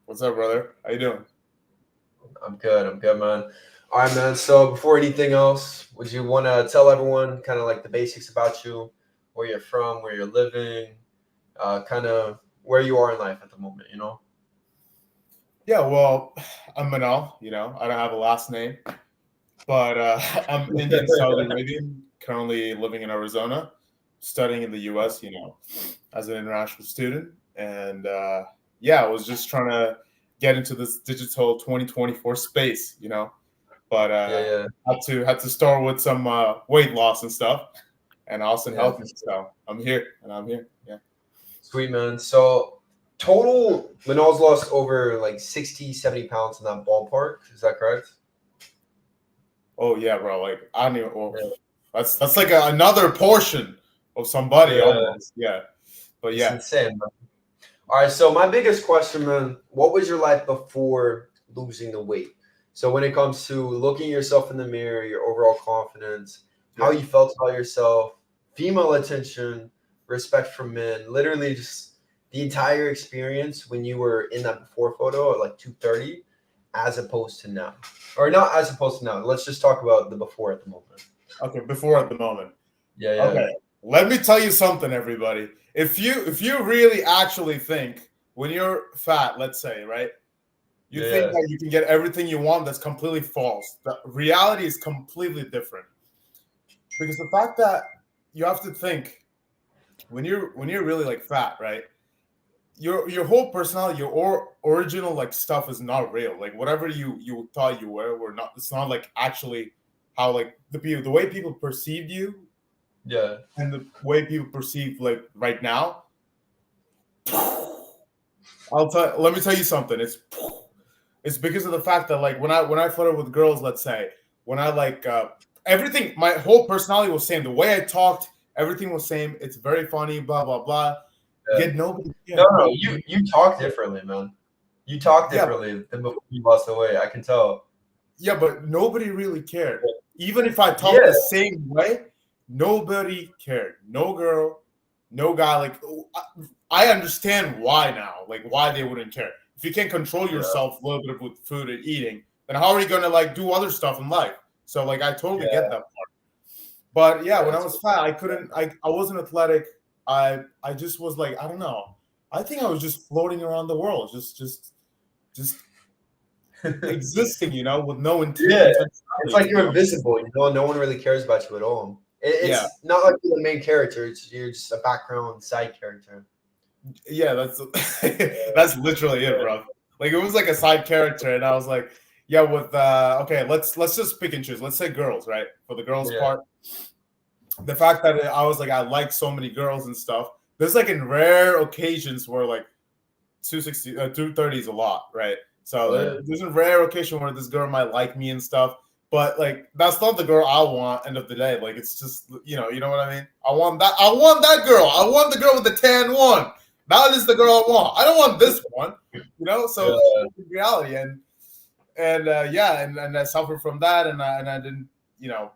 What's up, brother? How you doing? I'm good. I'm good, man. All right, man. So before anything else, would you want to tell everyone kind of like the basics about you, where you're from, where you're living, kind of where you are in life at the moment? Yeah, well, I'm Manal. I don't have a last name, but I'm Indian Saudi Arabian, currently living in Arizona, studying in the U.S. As an international student, and yeah, I was just trying to get into this digital 2024 space, but Yeah, yeah, had to start with some weight loss and stuff, and Austin yeah. helped For me, sure. so I'm here, and I'm here. Yeah. Sweet, man. So total, Manal's lost over like 60, 70 pounds in that ballpark. Is that correct? Oh yeah, bro. Like I knew. Well, Yeah. that's like another portion of somebody Yeah, almost. Yeah, but it's yeah, insane, man. All right, so my biggest question, man, what was your life before losing the weight? So when it comes to looking yourself in the mirror, your overall confidence, how yeah. you felt about yourself, female attention, respect from men, literally just the entire experience when you were in that before photo at like 2:30 as opposed to now. Or not as opposed to now. Let's just talk about the before at the moment. Okay, before at the moment. Yeah, yeah. Okay, let me tell you something, everybody. If you really actually think when you're fat, let's say, right, you Yeah, think yeah. that you can get everything you want. That's completely false. The reality is completely different because the fact that you have to think when you're really like fat, right? Your whole personality, your original like stuff is not real. Like whatever you thought you were not. It's not like actually how like the way people perceived you Yeah. and the way people perceive like right now. Let me tell you something. It's because of the fact that like when I flirted with girls, let's say when I like everything, my whole personality was same. The way I talked, everything was same. It's very funny, blah blah blah. Yeah. Yet nobody No, cared. no, you talk differently, man. You talk Yeah, differently than before you lost the weight. I can tell. yeah, but nobody really cared. Even if I talked Yeah, the same way, nobody cared. No girl, no guy. Like, I understand why now, like why they wouldn't care. If you can't control yeah, yourself a little bit with food and eating, then how are you gonna like do other stuff in life? So like, I totally get yeah, that part. But yeah, yeah. when I was fat, I couldn't. I wasn't athletic. I just was like, I don't know. I think I was just floating around the world, just existing, with no Yeah, it's intentionality, like to be you're honest. invisible. No one really cares about you at all. Yeah, It's not like you're the main character. You're just a background side character. yeah, that's that's literally it, Yeah, bro. Like it was like a side character, and I was like, yeah, with okay, let's just pick and choose. Let's say girls, right? For the girls yeah, part, the fact that I was like I like so many girls and stuff. There's like in rare occasions where like 230 is a lot, right? So oh, yeah, there's a rare occasion where this girl might like me and stuff, but like that's not the girl I want. End of the day, like it's just you know what I mean. I want that girl. I want the girl with the tan one. That is the girl I want. I don't want this one, So yeah, in reality, and yeah, and I suffered from that, and I didn't,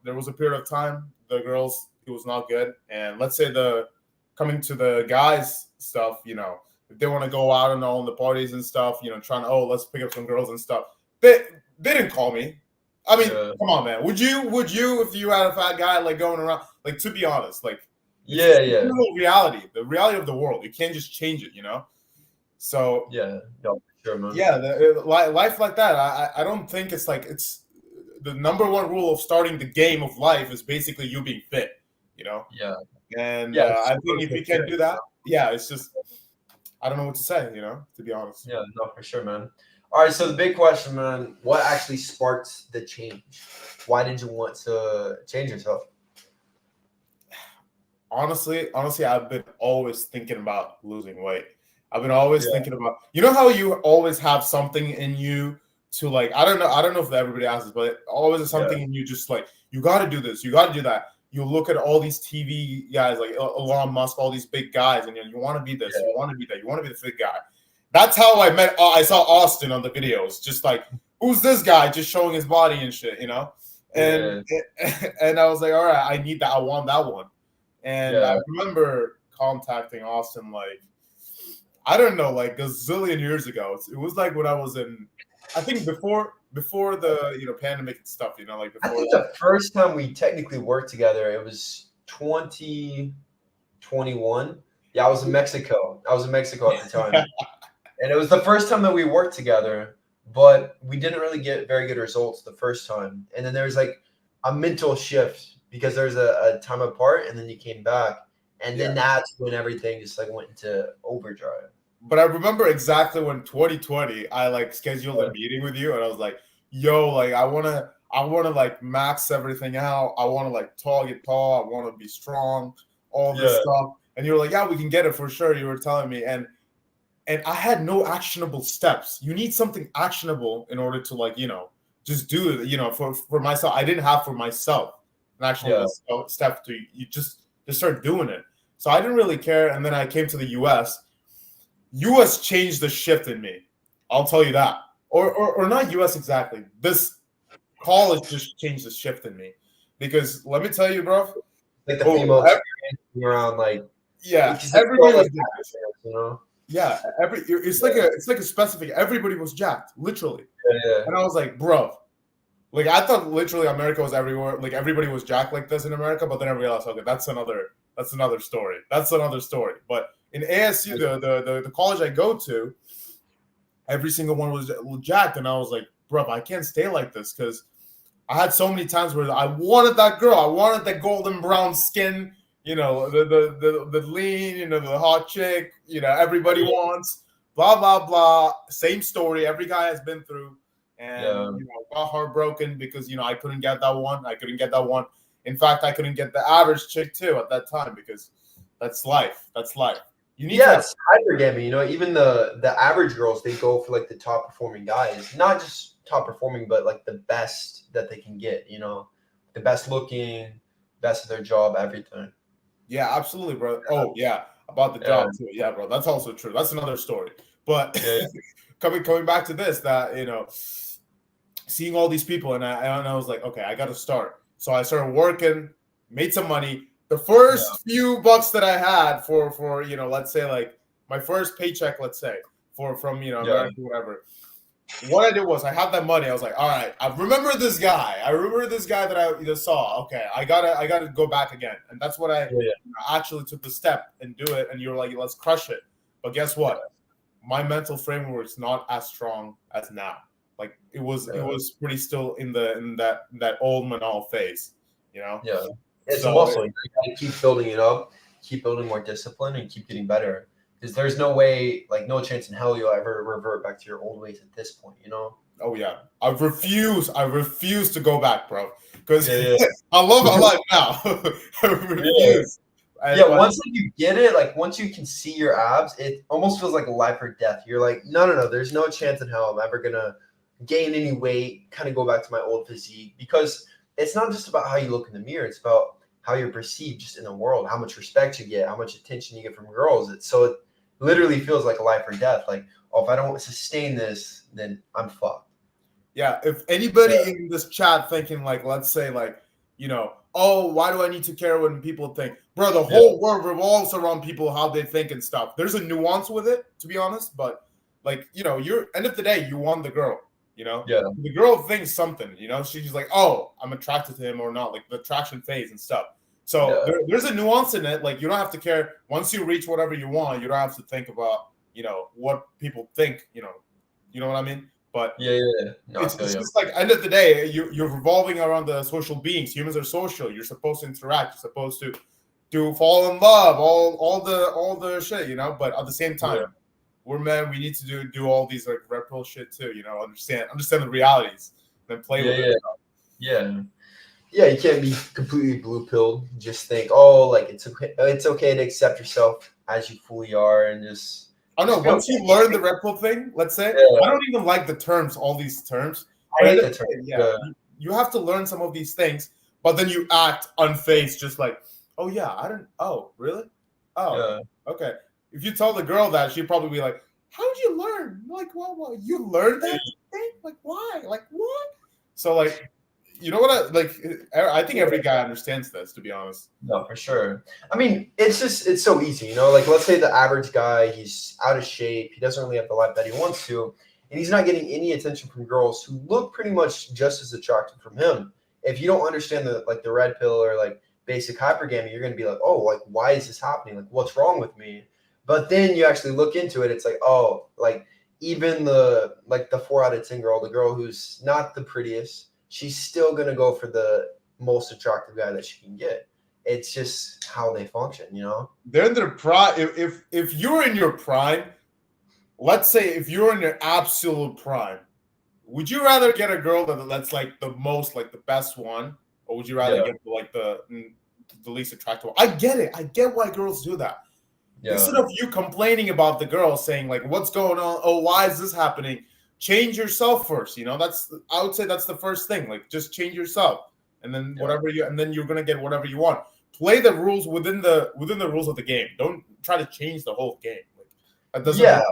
there was a period of time the girls it was not good, and let's say the coming to the guys stuff, if they want to go out and all in the parties and stuff, trying to let's pick up some girls and stuff. They didn't call me. I mean, yeah, come on, man. Would you if you had a fat guy like going around? Like to be honest, like it's yeah, just the yeah, brutal reality, the reality of the world. You can't just change it. So yeah. No, for sure, man. yeah, life like that. I don't think it's like it's the number one rule of starting the game of life is basically you being fit, you know. Yeah, And yeah. It's I super think if you can't do fulfilling. that, yeah, it's just I don't know what to say, to be honest. Yeah, no, for sure, man. All right, so the big question, man, what actually sparked the change? Why did you want to change yourself? Honestly, I've been always thinking about losing weight. I've been always Yeah, thinking about, how you always have something in you to like, I don't know if everybody has this, but always is yeah, something in you just like, you got to do this, you got to do that. You look at all these TV guys like Elon Musk, all these big guys, and you want to be this, you yeah, want to be that, you want to be the fit guy. That's how I saw Austin on the videos, just like, who's this guy just showing his body and shit. And yeah, and I was like, all right, I need that, I want that one. And I yeah, remember contacting Austin like I don't know, like a zillion years ago. It was like when I was in, I think before the pandemic and stuff. Like I before think that. the first time we technically worked together, it was 2021. Yeah, I was in Mexico. I was in Mexico at the time. And it was the first time that we worked together, but we didn't really get very good results the first time. And then there was like a mental shift because there's a time apart, and then you came back, and Yeah. then that's when everything just like went into overdrive. But I remember exactly when 2020, I like scheduled a Yeah. meeting with you, and I was like, "Yo, like I wanna like max everything out. I wanna like tall, get tall. I wanna be strong, all this Yeah. stuff." And you were like, "Yeah, we can get it for sure." You were telling me, and I had no actionable steps. You need something actionable in order to like just do it. For myself, I didn't have for myself an Yeah. actionable step to you just start doing it. So I didn't really care, and then I came to the U.S. US changed the shift in me. I'll tell you that. Or not US exactly. This college just changed the shift in me. Because let me tell you, bro. Like the Oh, female experience around like yeah, because it's everybody all was like jacked. you know? Yeah, it's like Yeah. a specific. Everybody was jacked, literally. Yeah. And I was like, bro, like I thought literally America was everywhere. Like everybody was jacked like this in America, but then I realized, okay, that's another story. That's another story. But in ASU, the college I go to, every single one was jacked, and I was like, bro, I can't stay like this because I had so many times where I wanted that girl, I wanted that golden brown skin, the lean, the hot chick, everybody Yeah. wants, blah blah blah. Same story every guy has been through, and Yeah. got heartbroken because I couldn't get that one. I couldn't get that one. In fact, I couldn't get the average chick too at that time because that's life. That's life. You need to Yeah, have. it's hypergamy. Even the average girls, they go for like the top performing guys, not just top performing, but like the best that they can get. The best looking, best at their job, everything. Yeah, absolutely, bro. Oh, yeah, about the Yeah, job too. Yeah, bro, that's also true. That's another story. But yeah, coming back to this, that seeing all these people, and I was like, okay, I got to start. So I started working, made some money. The yeah, first few bucks that I had for let's say like my first paycheck, let's say from yeah, America, whatever. What I did was I had that money. I was like, all right, I remember this guy. I remember this guy that I just saw. Okay, I gotta go back again, and that's what I yeah, actually took the step and do it. And you were like, let's crush it. But guess yeah, what? My mental framework is not as strong as now. Like it yeah, was pretty still in that old Manal phase, you know. yeah. It's a So muscle. You gotta keep building it up, keep building more discipline, and keep getting better. Because there's no way, like no chance in hell you'll ever revert back to your old ways at this point. oh yeah, I refuse to go back, bro, because Yeah, yeah, I love my life now. I yeah. refuse. Yeah, But once like, you get it, like once you can see your abs, it almost feels like life or death. You're like, no, no, no, there's no chance in hell I'm ever gonna gain any weight, kind of go back to my old physique. Because it's not just about how you look in the mirror, it's about how you're perceived just in the world, how much respect you get, how much attention you get from girls. It literally feels like a life or death. Like, oh, if I don't sustain this, then I'm fucked. yeah, if anybody Yeah, in this chat thinking like, let's say like, oh, why do I need to care when people think, bro? The yeah, whole world revolves around people how they think and stuff. There's a nuance with it, to be honest, but like, you're end of the day, you want the girl, yeah, the girl thinks something, she's like, oh, I'm attracted to him or not, like the attraction phase and stuff. So yeah, there's a nuance in it. Like you don't have to care once you reach whatever you want. You don't have to think about what people think. You know what I mean. But yeah, yeah, yeah. No, I it's, feel it's you. just like end of the day, you're revolving around the social beings. Humans are social. You're supposed to interact. You're supposed to fall in love. All the shit, But at the same Yeah, time, we're men. We need to do all these like reptile shit too. Understand the realities, then play yeah, with yeah, it. yeah. Yeah, you can't be completely blue pilled. Just think, oh, like it's okay to accept yourself as you fully are, and Oh no! just be Once okay. you learn the reptile thing, let's say, I Yeah, don't even like the terms, all these terms. I But end hate of the the term. day, yeah, Yeah, you have to learn some of these things, but then you act unfazed, just like, oh yeah, I don't. Oh really? Oh yeah, okay. If you tell the girl that, she'd probably be like, "How did you learn? Like, what? You learned that thing? Like, why? Like, what?" So like, you know what I like. I think every guy understands this, to be honest. No, for sure. I mean, it's so easy, you know. Like, let's say the average guy, he's out of shape, he doesn't really have the life that he wants to, and he's not getting any attention from girls who look pretty much just as attractive from him. If you don't understand the red pill or like basic hypergamy, you're gonna be like, oh, like why is this happening? Like, what's wrong with me? But then you actually look into it, it's like, oh, like even the 4 out of 10 girl, the girl who's not the prettiest, she's still gonna go for the most attractive guy that she can get. It's just how they function, you know? They're in their prime. If you're in your prime, let's say if you're in your absolute prime, would you rather get a girl that's like the most, like the best one, or would you rather Yeah. get like the least attractive one? I get it. I get why girls do that. Yeah. Instead of you complaining about the girl, saying like, "What's going on? Oh, why is this happening?" Change yourself first. You know, I would say that's the first thing. Like, just change yourself, and then and then you're gonna get whatever you want. Play the rules within the rules of the game. Don't try to change the whole game. Like, that doesn't. Yeah.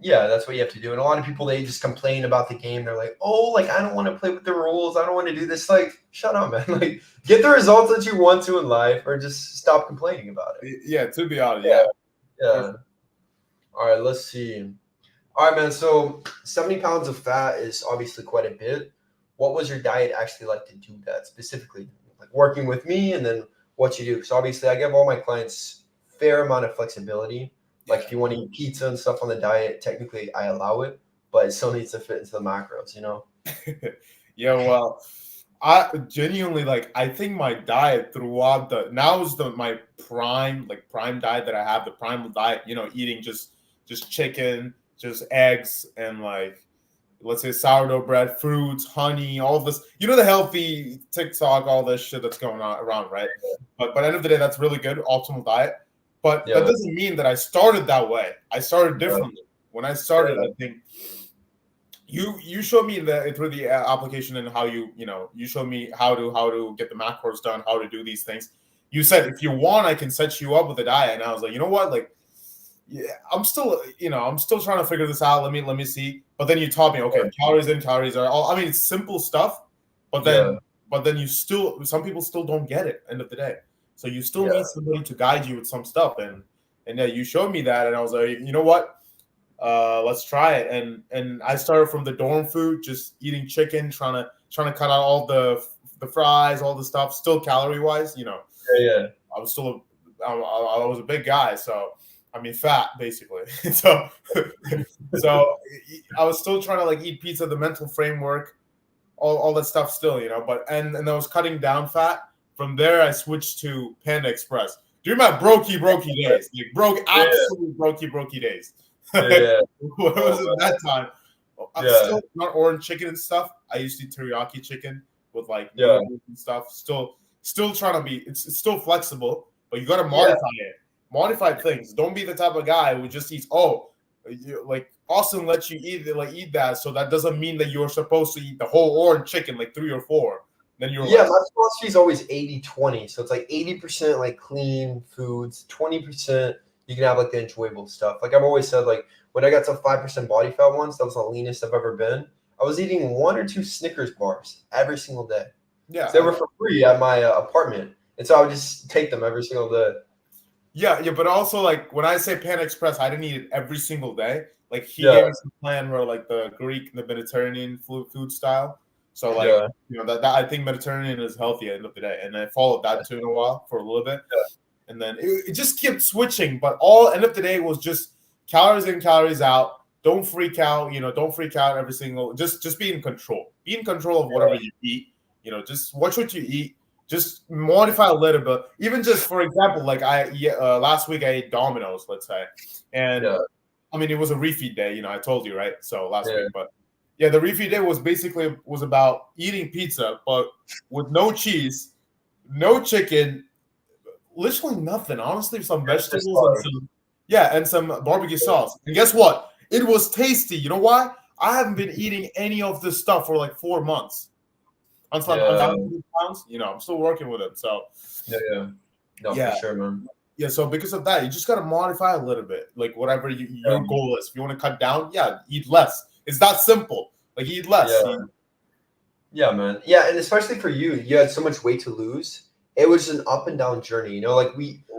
Yeah, that's what you have to do. And a lot of people, they just complain about the game. They're like, oh, like, I don't want to play with the rules. I don't want to do this. Like, shut up, man. Like, get the results that you want to in life, or just stop complaining about it. Yeah, to be honest, yeah. Yeah. All right, let's see. All right, man. So 70 pounds of fat is obviously quite a bit. What was your diet actually like to do that specifically? Like working with me, and then what you do? Because obviously I give all my clients fair amount of flexibility. Like if you want to eat pizza and stuff on the diet, technically I allow it, but it still needs to fit into the macros, you know? Yeah, well, I genuinely like. I think my diet throughout now is my prime diet that I have. The prime diet, you know, eating just chicken, just eggs, and like let's say sourdough bread, fruits, honey, all this. You know, the healthy TikTok, all this shit that's going on around, right? But at the end of the day, that's really good, optimal diet. But that doesn't mean that I started that way. I started differently. When I started, I think you showed me through the application and how you showed me how to get the macros done, how to do these things. You said if you want, I can set you up with a diet, and I was like, you know what, like, yeah, I'm still trying to figure this out. Let me see. But then you taught me, okay, calories in, calories are all. I mean, it's simple stuff, but then you still, some people still don't get it. End of the day. So you still need somebody to guide you with some stuff, and yeah, you showed me that, and I was like, you know what, let's try it. And I started from the dorm food, just eating chicken, trying to cut out all the fries, all the stuff, still calorie wise, you know. I was still I was a big guy, so I mean fat basically. so I was still trying to like eat pizza, the mental framework, all that stuff still, you know. But and I was cutting down fat. From there, I switched to Panda Express. During my brokey days, like absolute brokey days. What was it that time? I'm still not orange chicken and stuff. I used to eat teriyaki chicken with like noodles and stuff. Still trying to be. It's still flexible, but you got to modify it. Modify things. Don't be the type of guy who just eats. Like Austin lets you eat that, so that doesn't mean that you're supposed to eat the whole orange chicken, like 3 or 4. Then you're my philosophy is always 80-20. So it's like 80% like clean foods, 20% you can have like the enjoyable stuff. Like I've always said, like when I got to 5% body fat once, that was the leanest I've ever been. I was eating 1 or 2 Snickers bars every single day. Yeah, so they were for free at my apartment, and so I would just take them every single day. Yeah, but also like when I say Panda Express, I didn't eat it every single day. Like he gave me some plan where like the Greek, the Mediterranean food style. So like you know that I think Mediterranean is healthy at the end of the day, and I followed that too in a while for a little bit, and then it just kept switching. But all end of the day was just calories in, calories out. Don't freak out, you know. Don't freak out every single. Just be in control. Be in control of whatever you eat. You know, just watch what you eat. Just modify a little bit. Even just for example, like last week I ate Domino's, let's say, and I mean it was a refeed day. You know, I told you right. So last week, but. Yeah, the refeed day was about eating pizza, but with no cheese, no chicken, literally nothing. Honestly, some vegetables and some barbecue sauce. And guess what? It was tasty. You know why? I haven't been eating any of this stuff for like 4 months. I'm down 2 pounds. You know, I'm still working with it. So for sure, man. Yeah, so because of that, you just gotta modify a little bit, like whatever your goal is. If you want to cut down, eat less. It's that simple. Like eat less. Yeah, man. Yeah, and especially for you, you had so much weight to lose. It was an up and down journey. You know, like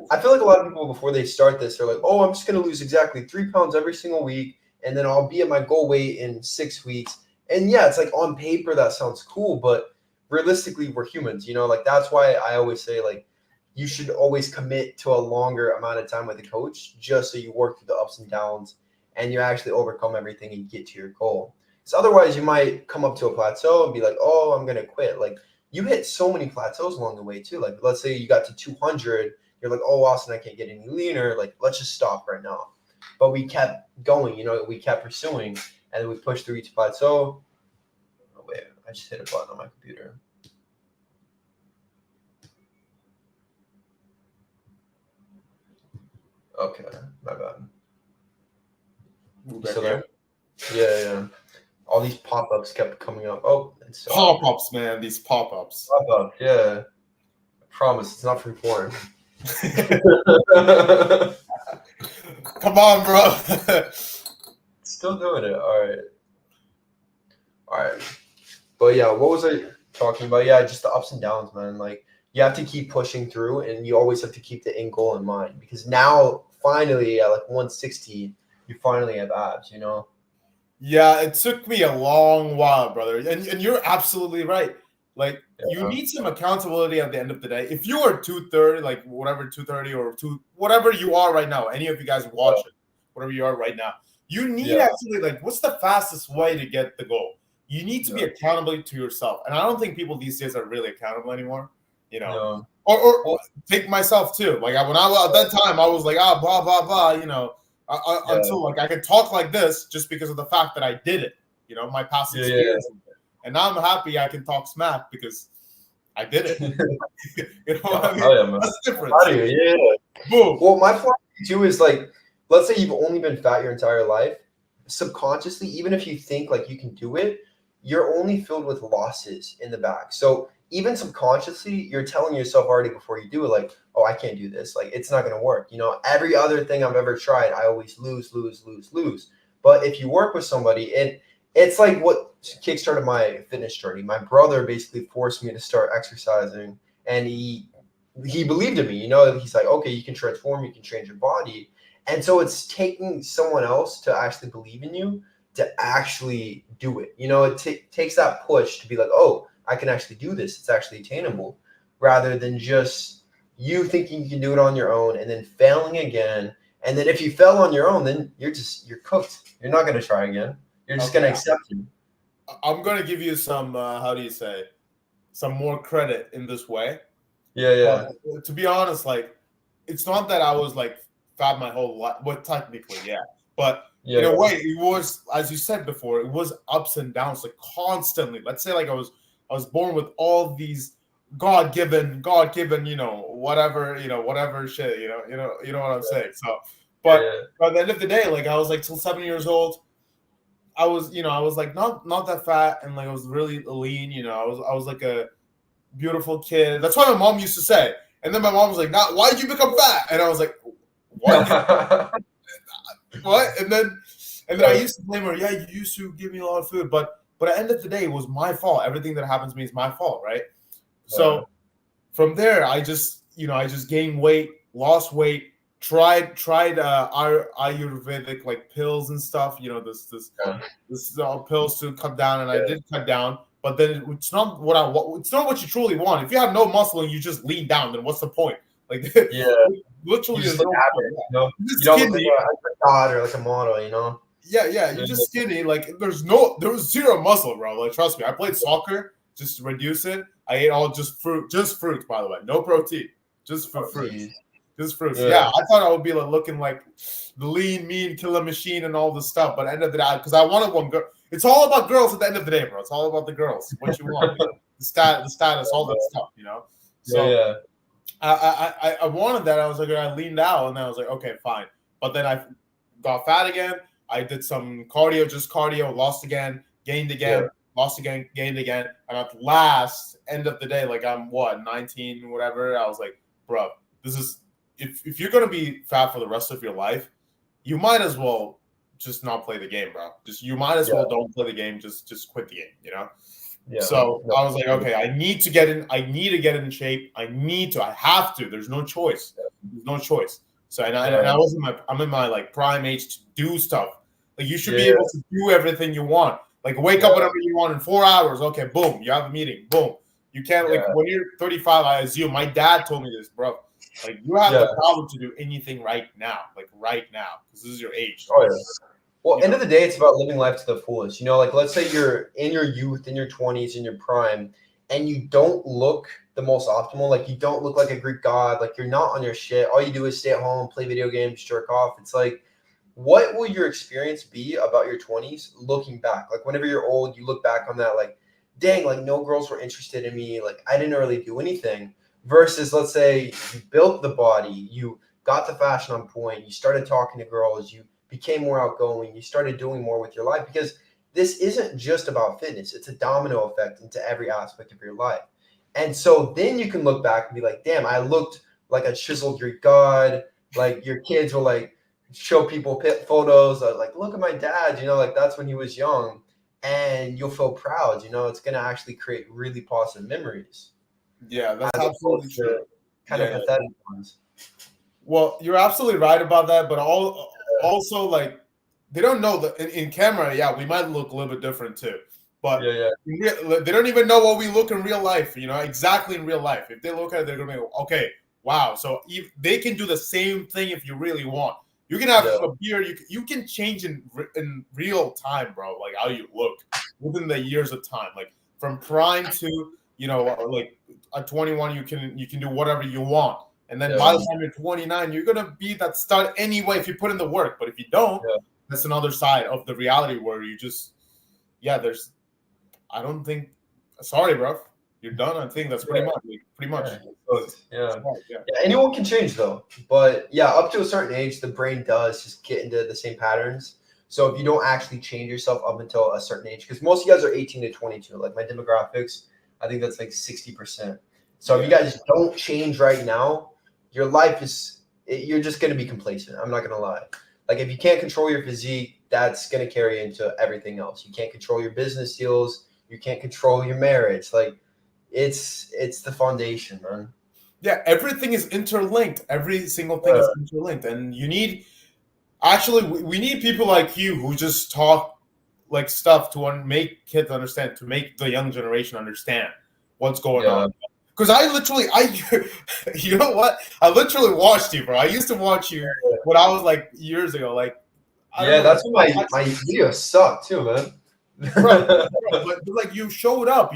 I feel like a lot of people before they start this, they're like, "Oh, I'm just gonna lose exactly 3 pounds every single week, and then I'll be at my goal weight in 6 weeks." And yeah, it's like on paper that sounds cool, but realistically, we're humans. You know, like that's why I always say like you should always commit to a longer amount of time with a coach, just so you work through the ups and downs, and you actually overcome everything and get to your goal. So otherwise, you might come up to a plateau and be like, "Oh, I'm gonna quit." Like you hit so many plateaus along the way too. Like let's say you got to 200, you're like, "Oh, Austin, I can't get any leaner. Like let's just stop right now." But we kept going. You know, we kept pursuing, and then we pushed through each plateau. Oh wait, I just hit a button on my computer. Okay, my bad. Move You back still here. there? Yeah, yeah. All these pop-ups kept coming up. Oh, it's still Pop active. ups, man. These pop ups. Pop-up, yeah. I promise it's not free porn. Come on, bro. Still doing it. All right. All right. But yeah, what was I talking about? Yeah, just the ups and downs, man. Like you have to keep pushing through and you always have to keep the end goal in mind because now finally at like 160, you finally have abs, you know? Yeah, it took me a long while, brother. And you're absolutely right. Like you Yeah. need some accountability at the end of the day. If you are 230, like whatever 230 or two whatever you are right now, any of you guys watch it, whatever you are right now, you need Yeah. actually like what's the fastest way to get the goal? You need to be Yeah. accountable to yourself. And I don't think people these days are really accountable anymore, you know. No. Or Well, take myself too. Like when I was at that time, I was like, ah, blah, blah, blah, yeah. until like I could talk like this just because of the fact that I did it, my past Yeah. Yeah. experience. And now I'm happy I can talk smack because I did it. You know what Yeah, I mean? hell yeah, man. That's the How difference. do you? Yeah. Boom. Well, my point too is like, let's say you've only been fat your entire life. Subconsciously, even if you think like you can do it, you're only filled with losses in the back. So even subconsciously, you're telling yourself already before you do it, like, oh, I can't do this. Like, it's not gonna work. You know, every other thing I've ever tried, I always lose, lose, lose, lose. But if you work with somebody, and it's like what kickstarted my fitness journey. My brother basically forced me to start exercising, and he believed in me. You know, he's like, okay, you can transform, you can change your body. And so it's taking someone else to actually believe in you to actually do it. You know, it takes that push to be like, oh, I can actually do this. It's actually attainable, rather than just you thinking you can do it on your own and then failing again. And then if you fell on your own, then you're cooked. You're not going to try again. You're just going to Okay. accept it. I'm going to give you some, how do you say, some more credit in this way. Yeah, yeah. But to be honest, like, it's not that I was like fat my whole life. Well, technically, yeah. But Yeah, in a yeah. way, it was, as you said before, it was ups and downs, like constantly. Let's say like I was born with all these God given, whatever shit, you know what I'm saying. So, Yeah, but yeah. by the end of the day, like I was like till 7 years old. I was like not that fat and like I was really lean. I was like a beautiful kid. That's what my mom used to say. And then my mom was like, "Now, why did you become fat?" And I was like, "What? What?" And then I used to blame her. Yeah, you used to give me a lot of food, but at the end of the day, it was my fault. Everything that happens to me is my fault, right? Yeah. So from there, I just gained weight, lost weight, tried Ayurvedic like pills and stuff. Yeah. This pills to cut down, and I Yeah. did cut down. But then it's not what I want. It's not what you truly want. If you have no muscle and you just lean down, then what's the point? Like Yeah. You literally, just there's look no point. average, you know. You're You just don't look like skinny. a god or like a model, you know. Yeah. You're Yeah. just skinny. Like there was zero muscle, bro. Like trust me, I played soccer just to reduce it. I ate all just fruit, by the way, no protein, just for Oh, fruits. geez. Just fruits. Yeah. Yeah, I thought I would be like looking like the lean, mean killer machine and all this stuff. But end of the day, because I wanted one girl. It's all about girls at the end of the day, bro. It's all about the girls. What you want, the status, all that stuff. Yeah. So Yeah. I wanted that. I was like, I leaned out, and then I was like, okay, fine. But then I got fat again. I did some cardio, just cardio, lost again, gained Yeah. again, lost again, gained again. And at last, end of the day, like I'm what, 19, whatever. I was like, bro, this is if you're gonna be fat for the rest of your life, you might as well just not play the game, bro. Just you might as Yeah. well don't play the game. Just quit the game. Yeah. So No. I was like, okay, I need to get in. I need to get in shape. I have to. There's no choice. There's no choice. So and I was I'm in my like prime age to do stuff. Like you should be Yeah. able to do everything you want. Like wake up whenever you want in 4 hours. Okay, boom, you have a meeting. Boom. You can't like when you're 35. I assume my dad told me this, bro. Like you have the power to do anything right now, like right now, because this is your age. Oh yeah. Well, You end know? of the day, it's about living life to the fullest. You know, like let's say you're in your youth, in your 20s, in your prime, and you don't look the most optimal. Like you don't look like a Greek god. Like you're not on your shit. All you do is stay at home, play video games, jerk off. It's like, what will your experience be about your 20s looking back? Like whenever you're old, you look back on that like, dang, like no girls were interested in me. Like I didn't really do anything. Versus, let's say you built the body, you got the fashion on point, you started talking to girls, you became more outgoing, you started doing more with your life, because this isn't just about fitness. It's a domino effect into every aspect of your life. And so then you can look back and be like, damn, I looked like a chiseled Greek god. Like your kids will like show people photos of like, look at my dad, you know, like that's when he was young. And you'll feel proud, you know, it's going to actually create really positive memories. Yeah, that's As absolutely opposed to true. kind of pathetic ones. Well, you're absolutely right about that, but also like they don't know that in camera, yeah, we might look a little bit different too, but Yeah, they don't even know what we look in real life. You know, exactly in real life. If they look at it, they're gonna be okay. Wow, so if they can do the same thing if you really want. You can have a beard. You can change in real time, bro. Like how you look within the years of time, like from prime to like at 21, you can do whatever you want. And then by the time you're 29, you're gonna be that stud anyway if you put in the work. But if you don't, that's another side of the reality where you just, there's. I don't think. Sorry, bro. You're done. I think that's pretty much. Yeah. Anyone can change though, but up to a certain age, the brain does just get into the same patterns. So if you don't actually change yourself up until a certain age, because most of you guys are 18 to 22, like my demographics, I think that's like 60%. So if you guys don't change right now, your life you're just going to be complacent. I'm not going to lie. Like if you can't control your physique, that's going to carry into everything else. You can't control your business deals. You can't control your marriage. Like it's the foundation, man. Yeah, everything is interlinked. Every single thing is interlinked, and you need. Actually, we need people like you who just talk like stuff to make kids understand, to make the young generation understand what's going on. Because you know what? I literally watched you, bro. I used to watch you when I was like years ago. Like, I don't know. That's when my videos suck too, man. but like you showed up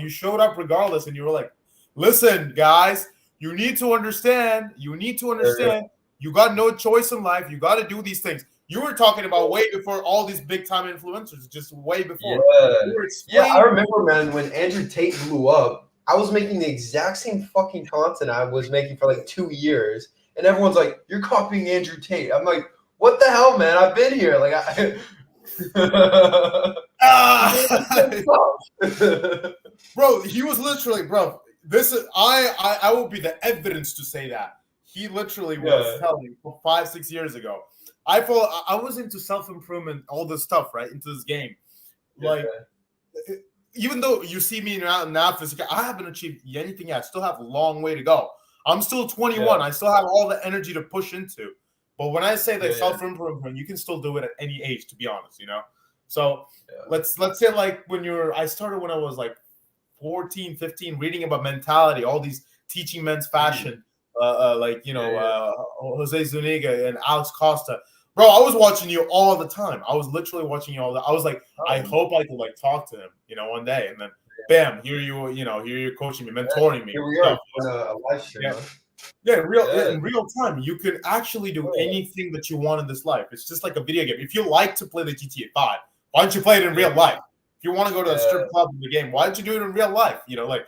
regardless, and you were like, "Listen, guys, you need to understand. You need to understand. You got no choice in life. You got to do these things." You were talking about way before all these big time influencers, just way before. I remember, man, when Andrew Tate blew up, I was making the exact same fucking content I was making for like 2 years, and everyone's like, "You're copying Andrew Tate." I'm like, "What the hell, man? I've been here." Like, bro, he was literally, bro. This is I will be the evidence to say that he literally was telling for 5-6 years ago. I was into self-improvement, all this stuff, right? Into this game. Like, even though you see me now physically, I haven't achieved anything yet. I still have a long way to go. I'm still 21. I still have all the energy to push into. But when I say that self-improvement, you can still do it at any age, to be honest, you know? So let's say like I started when I was like 14, 15, reading about mentality, all these teaching men's fashion, Jose Zuniga and Alex Costa. Bro, I was watching you all the time. I was literally watching you all the. I was like, I hope I could like talk to him, one day. And then, bam, here you're coaching me, mentoring me. Here we are on a live stream. In real time, you can actually do anything that you want in this life. It's just like a video game. If you like to play the GTA 5, why don't you play it in real life? If you want to go to a strip club in the game, why don't you do it in real life? Why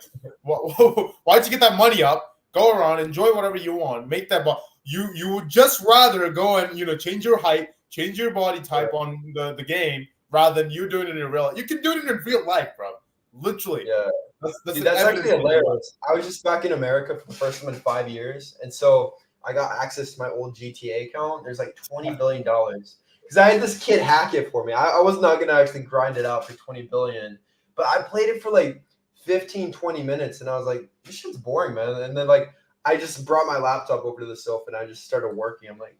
don't you get that money up, go around, enjoy whatever you want, make that. You would just rather go and change your height, change your body type on the game rather than you doing it in real life. You can do it in real life, bro. Literally. Yeah. That's actually hilarious. I was just back in America for the first time in 5 years, and so I got access to my old GTA account. There's like $20 billion because I had this kid hack it for me. I was not gonna actually grind it out for $20 billion, but I played it for like 15, 20 minutes, and I was like, this shit's boring, man. And then like I just brought my laptop over to the sofa and I just started working. I'm like,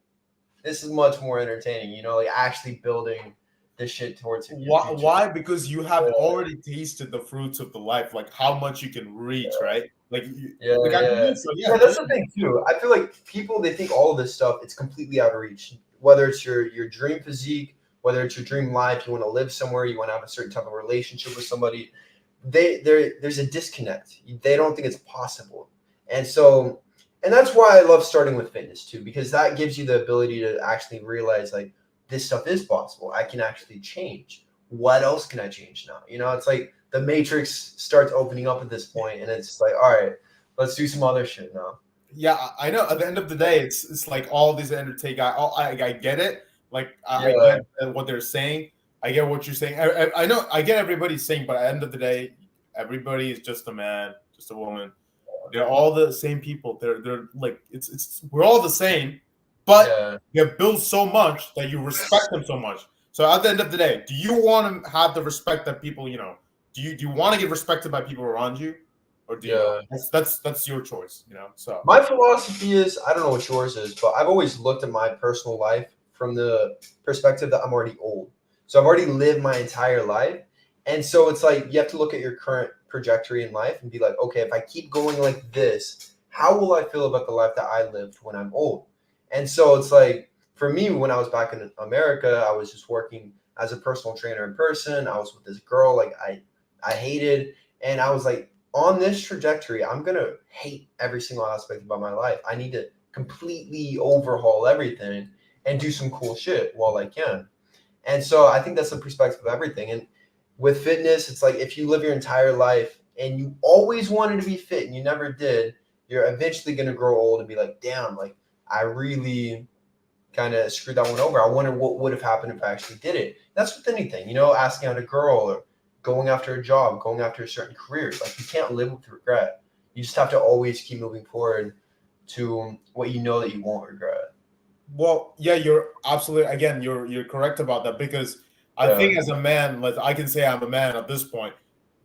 this is much more entertaining, like actually building this shit towards your Why? future. Why? Because you have Yeah, already tasted the fruits of the life, like how much you can reach, right? yeah, Like I yeah. believe so. Yeah, Yeah, do that's the thing too. I feel like people they think all of this stuff it's completely out of reach. Whether it's your dream physique, whether it's your dream life, you want to live somewhere, you want to have a certain type of relationship with somebody, there's a disconnect. They don't think it's possible. And so and that's why I love starting with fitness too, because that gives you the ability to actually realize like this stuff is possible. I can actually change. What else can I change now? It's like the matrix starts opening up at this point and it's like, all right, let's do some other shit now. Yeah, I know. At the end of the day, it's like all these entertain. I get it. Like I Yeah, get what they're saying. I get what you're saying. I know. I get everybody's saying, but at the end of the day, everybody is just a man, just a woman. They're all the same people. They're like it's we're all the same, but yeah. you have built so much that you respect them so much. So at the end of the day, do you want to have the respect that people do you want to get respected by people around you, or do you not? Yeah. That's your choice. So. My philosophy is I don't know what yours is, but I've always looked at my personal life from the perspective that I'm already old. So I've already lived my entire life. And so it's like you have to look at your current trajectory in life and be like, okay, if I keep going like this, how will I feel about the life that I lived when I'm old? And so it's like for me, when I was back in America, I was just working as a personal trainer in person. I was with this girl like I hated, and I was like, on this trajectory, I'm gonna hate every single aspect about my life. I need to completely overhaul everything and do some cool shit while I can. And so I think that's the perspective of everything. And with fitness, it's like if you live your entire life and you always wanted to be fit and you never did, you're eventually gonna grow old and be like, damn, like I really kind of screwed that one over. I wonder what would have happened if I actually did it. That's with anything, asking out a girl or going after a job, going after a certain career. Like you can't live with regret. You just have to always keep moving forward to what you know that you won't regret. Well, yeah, you're absolutely. Again, you're correct about that because I Yeah, think as a man, like I can say I'm a man at this point.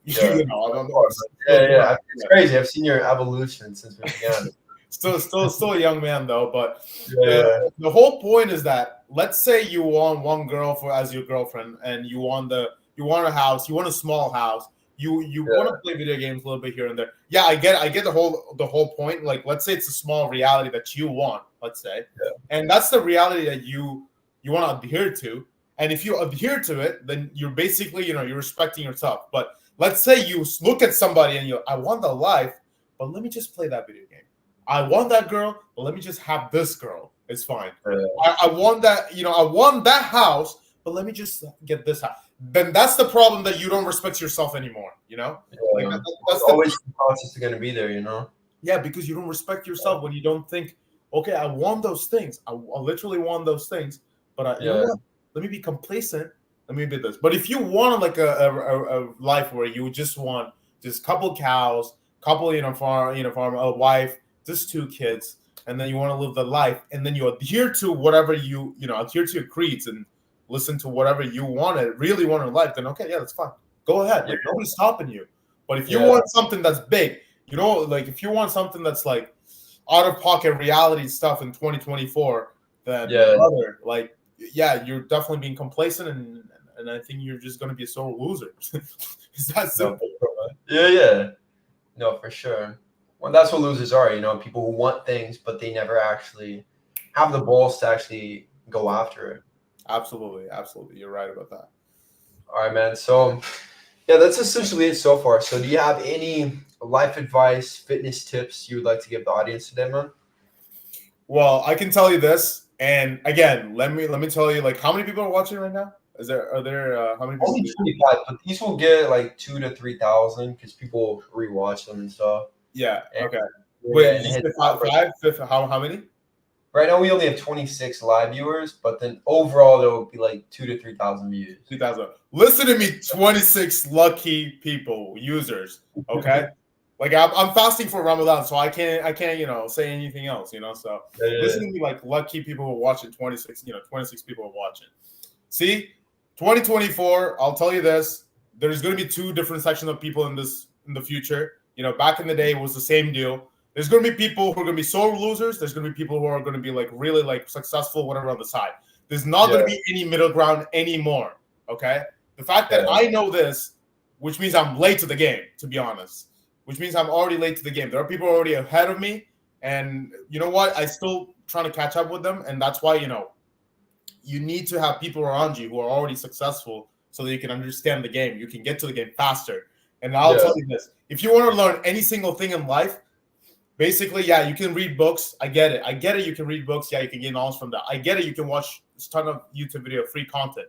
yeah, I'm of course. still, Yeah, yeah. It's crazy. I've seen your evolution since we began. still a young man though. But Yeah, the yeah, the whole point is that let's say you want one girl for as your girlfriend, and you want a house, you want a small house. You want to yeah, play video games a little bit here and there. Yeah, I get the whole point. Like, let's say it's a small reality that you want. Let's say, and that's the reality that you want to adhere to. And if you adhere to it, then you're basically you're respecting yourself. But let's say you look at somebody and I want the life, but let me just play that video game. I want that girl, but let me just have this girl. It's fine. yeah, I want that, I want that house, but let me just get this house. Then that's the problem that you don't respect yourself anymore. Like yeah. that's the Always the process is gonna be there. yeah, because you don't respect yourself when you don't think, okay, I want those things. I literally want those things, but you know Yeah, what? Let me be complacent. Let me do this. But if you want like a life where you just want just couple cows, couple farm a wife, just two kids, and then you want to live the life, and then you adhere to whatever adhere to your creeds and listen to whatever you really want in life, then okay, yeah, that's fine. Go ahead. yeah, Like nobody's stopping you. But if you yeah, want something that's big, like if you want something that's like out of pocket reality stuff in 2024, then yeah. brother, like yeah, you're definitely being complacent, and I think you're just gonna be a sore loser. It's that No, simple. yeah, yeah. No, for sure. Well, that's what losers are, people who want things, but they never actually have the balls to actually go after it. Absolutely, absolutely. You're right about that. All right, man. So, yeah, that's essentially it so far. So, do you have any life advice, fitness tips you would like to give the audience today, man? Well, I can tell you this, and again, let me tell you, like, how many people are watching right now? Are there how many people? Only 25, but these will get like 2 to 3,000 because people rewatch them and stuff. Yeah. And, Okay. yeah, Wait, and you hit said the five, numbers. five, fifth, how many? Right now, we only have 26 live viewers, but then overall, there will be like 2 to 3,000 views. 2,000. Listen to me, 26 lucky people, users. Okay, like I'm fasting for Ramadan, so I can't say anything else. So Yeah, listen to me, like lucky people who are watching. 26, 26 people are watching. See, 2024. I'll tell you this: there's going to be two different sections of people in this in the future. Back in the day, it was the same deal. There's going to be people who are going to be sore losers. There's going to be people who are going to be like really like successful, whatever on the side. There's not going to be any middle ground anymore. Okay. The fact that I know this, which means I'm late to the game, to be honest, which means I'm already late to the game. There are people already ahead of me. And you know what? I still trying to catch up with them. And that's why, you need to have people around you who are already successful so that you can understand the game. You can get to the game faster. And I'll tell you this. If you want to learn any single thing in life, basically, yeah, you can read books. I get it. You can read books. Yeah, you can get knowledge from that. I get it. You can watch a ton of YouTube video, free content.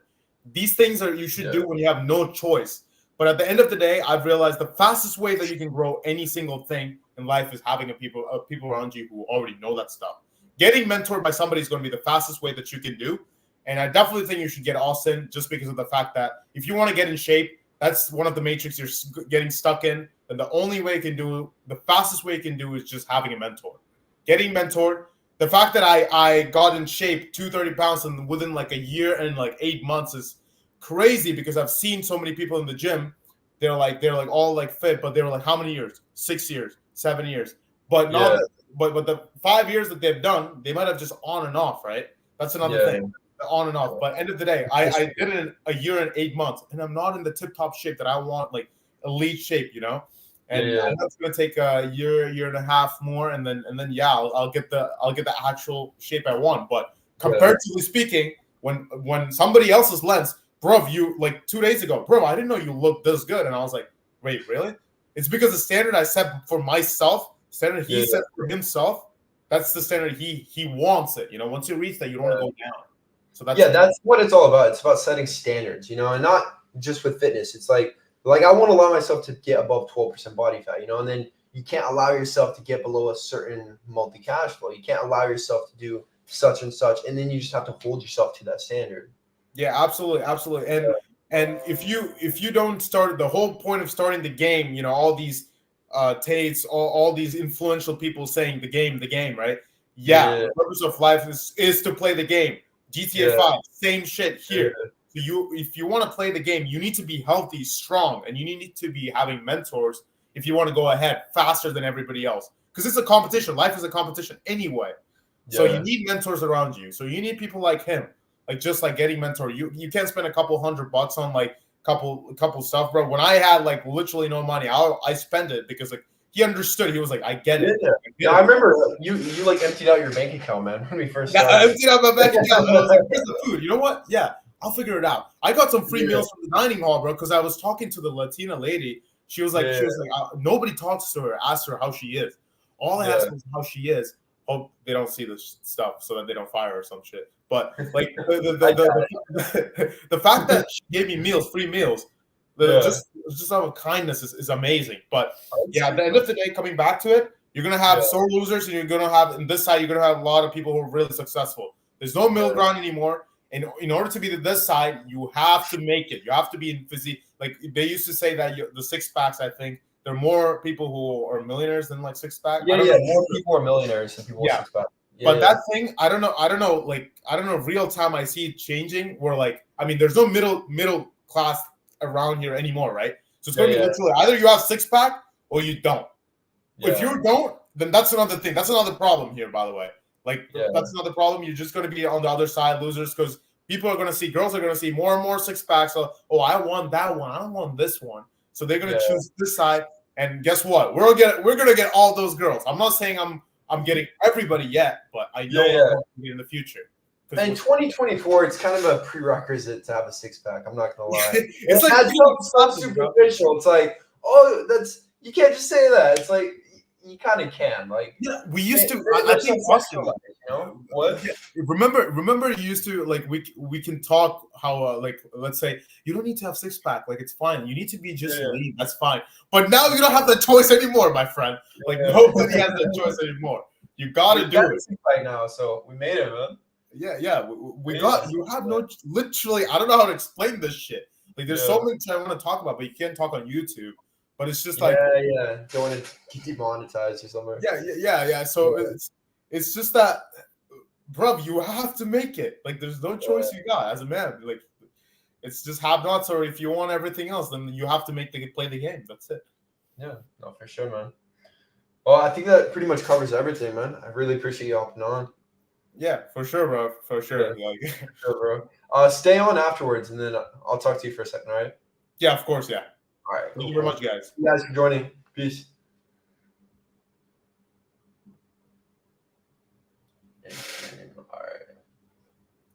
These things are you should do when you have no choice. But at the end of the day, I've realized the fastest way that you can grow any single thing in life is having people around you who already know that stuff. Getting mentored by somebody is going to be the fastest way that you can do. And I definitely think you should get Austin just because of the fact that if you want to get in shape, that's one of the matrix you're getting stuck in. And the fastest way you can do is just having a mentor. Getting mentored. The fact that I got in shape 230 pounds and within like a year and like 8 months is crazy because I've seen so many people in the gym. They're like all like fit, but they were like, how many years? 6 years, 7 years. But not but the 5 years that they've done, they might have just on and off, right? That's another thing. On and off. But end of the day, I did it in a year and 8 months, and I'm not in the tip-top shape that I want, like elite shape, And I know it's gonna take a year and a half more, and then I'll get the actual shape I want. But comparatively speaking, when somebody else's lens, bro, you like 2 days ago, bro, I didn't know you looked this good, and I was like, wait, really? It's because the standard I set for myself, standard he set for himself, that's the standard he wants it. Once you reach that, you don't want to go down. So that's what it's all about. It's about setting standards, and not just with fitness. It's like I want to allow myself to get above 12% body fat, and then you can't allow yourself to get below a certain monthly cash flow. You can't allow yourself to do such and such, and then you just have to hold yourself to that standard. Yeah, absolutely. And if you don't start, the whole point of starting the game, all these Tates, all these influential people saying the game, right? Yeah. The purpose of life is to play the game. GTA 5, same shit here. So if you want to play the game, you need to be healthy, strong, and you need to be having mentors if you want to go ahead faster than everybody else. Because it's a competition. Life is a competition anyway. So you need mentors around you. So you need people like him, like just like getting mentor. You can't spend a couple $100 on like couple stuff, bro. When I had like literally no money, I spent it because like he understood. He was like, I get it. I remember you like emptied out your bank account, man, when we first started. I emptied out my bank account. And I was like, where's the food? You know what? Yeah, I'll figure it out. I got some free meals from the dining hall, bro, because I was talking to the Latina lady. She was like, nobody talks to her, asks her how she is. All I ask is how she is. Hope they don't see this stuff so that they don't fire her or some shit. But like the fact that she gave me meals, free meals, just out of kindness is amazing. But at the end of the day, coming back to it, you're gonna have sore losers, and you're gonna have in this side, you're gonna have a lot of people who are really successful. There's no middle ground anymore. And in order to be to this side, you have to make it. You have to be in physique. Like they used to say that the six packs, I think there are more people who are millionaires than like six pack. More people are millionaires than people with six pack. But that thing, I don't know. Like I don't know. Real time, I see it changing. Where like, I mean, there's no middle class around here ananymore, right? So it's going to be literally either you have six pack or you don't. If you don't, then that's another thing. That's another problem here, by the way. Like that's another problem. You're just going to be on the other side, losers, because people are going to see, girls are going to see more and more six packs. So, I want that one. I don't want this one. So they're going to choose this side. And guess what? We're going to get all those girls. I'm not saying I'm getting everybody yet, but I know I'm going to be in the future. In 2024, it's kind of a prerequisite to have a six pack. I'm not gonna lie. It's like so superficial. It's like, you can't just say that. It's like you kind of can. Like we used to. I think Austin, what? Remember, you used to like we can talk how like let's say you don't need to have six pack. Like it's fine. You need to be just lean. That's fine. But now you don't have the choice anymore, my friend. Like nobody has the choice anymore. You gotta do it right now. So we made it, man. Yeah. We got. You have no. Literally, I don't know how to explain this shit. Like, there's so much I want to talk about, but you can't talk on YouTube. But it's just like, don't want to get demonetized or something. Yeah. So it's just that, bro. You have to make it. Like, there's no choice you got as a man. Like, it's just have nots, or if you want everything else, then you have to play the game. That's it. Yeah, no, for sure, man. Well, I think that pretty much covers everything, man. I really appreciate you hopping on. Yeah, for sure, bro. For sure. Yeah, Like, sure, bro. Stay on afterwards, and then I'll talk to you for a second, all right? yeah, of course, yeah. All right, Thank cool, you very cool. much, guys. Thank you guys for joining. Peace.